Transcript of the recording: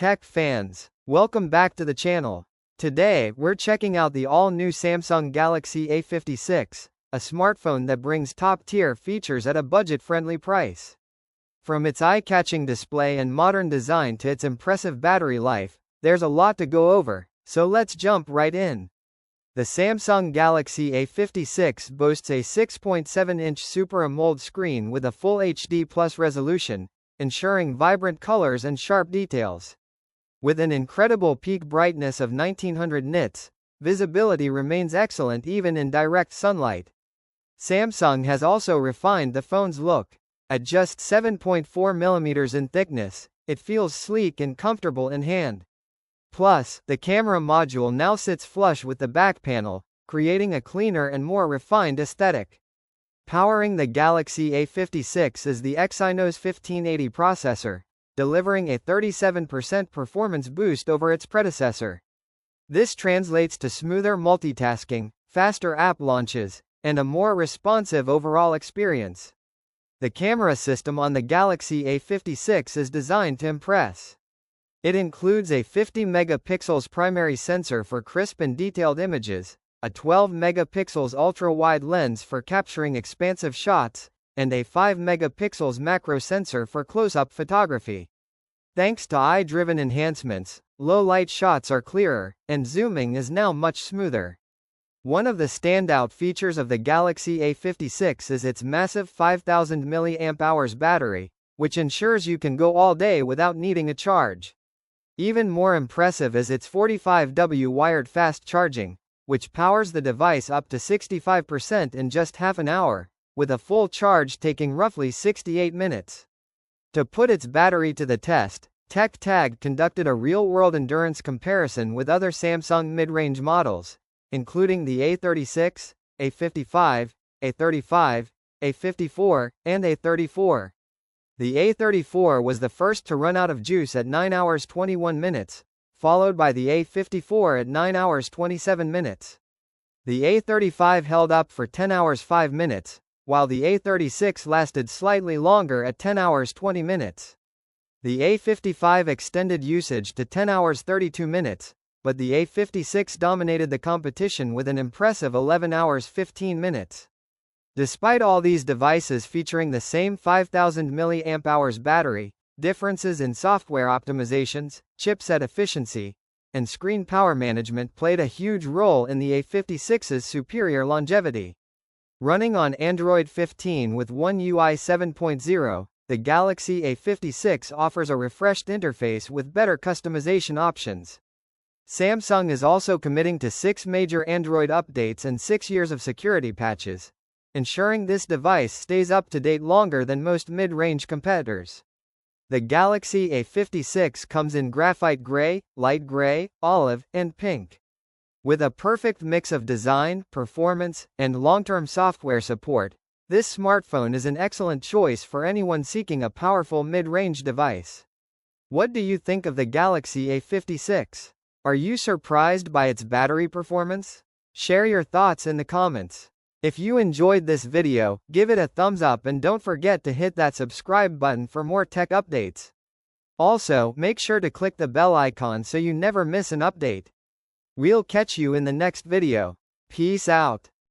Tech fans, welcome back to the channel. Today, we're checking out the all-new Samsung Galaxy A56, a smartphone that brings top-tier features at a budget-friendly price. From its eye-catching display and modern design to its impressive battery life, there's a lot to go over, so let's jump right in. The Samsung Galaxy A56 boasts a 6.7-inch Super AMOLED screen with a full HD+ resolution, ensuring vibrant colors and sharp details. With an incredible peak brightness of 1900 nits, visibility remains excellent even in direct sunlight. Samsung has also refined the phone's look. At just 7.4 mm in thickness, it feels sleek and comfortable in hand. Plus, the camera module now sits flush with the back panel, creating a cleaner and more refined aesthetic. Powering the Galaxy A56 is the Exynos 1580 processor, delivering a 37% performance boost over its predecessor. This translates to smoother multitasking, faster app launches, and a more responsive overall experience. The camera system on the Galaxy A56 is designed to impress. It includes a 50 megapixels primary sensor for crisp and detailed images, a 12 megapixels ultra-wide lens for capturing expansive shots, and a 5 megapixels macro sensor for close-up photography. Thanks to eye-driven enhancements, low-light shots are clearer, and zooming is now much smoother. One of the standout features of the Galaxy A56 is its massive 5000 mAh battery, which ensures you can go all day without needing a charge. Even more impressive is its 45W wired fast charging, which powers the device up to 65% in just half an hour, with a full charge taking roughly 68 minutes. To put its battery to the test, TechTag conducted a real-world endurance comparison with other Samsung mid-range models, including the A36, A55, A35, A54, and A34. The A34 was the first to run out of juice at 9 hours 21 minutes, followed by the A54 at 9 hours 27 minutes. The A35 held up for 10 hours 5 minutes, while the A36 lasted slightly longer at 10 hours 20 minutes. The A55 extended usage to 10 hours 32 minutes, but the A56 dominated the competition with an impressive 11 hours 15 minutes. Despite all these devices featuring the same 5000 mAh battery, differences in software optimizations, chipset efficiency, and screen power management played a huge role in the A56's superior longevity. Running on Android 15 with One UI 7.0, the Galaxy A56 offers a refreshed interface with better customization options. Samsung is also committing to 6 major Android updates and 6 years of security patches, ensuring this device stays up to date longer than most mid-range competitors. The Galaxy A56 comes in graphite gray, light gray, olive, and pink. With a perfect mix of design, performance, and long-term software support, this smartphone is an excellent choice for anyone seeking a powerful mid-range device. What do you think of the Galaxy A56? Are you surprised by its battery performance? Share your thoughts in the comments. If you enjoyed this video, give it a thumbs up and don't forget to hit that subscribe button for more tech updates. Also, make sure to click the bell icon so you never miss an update. We'll catch you in the next video. Peace out.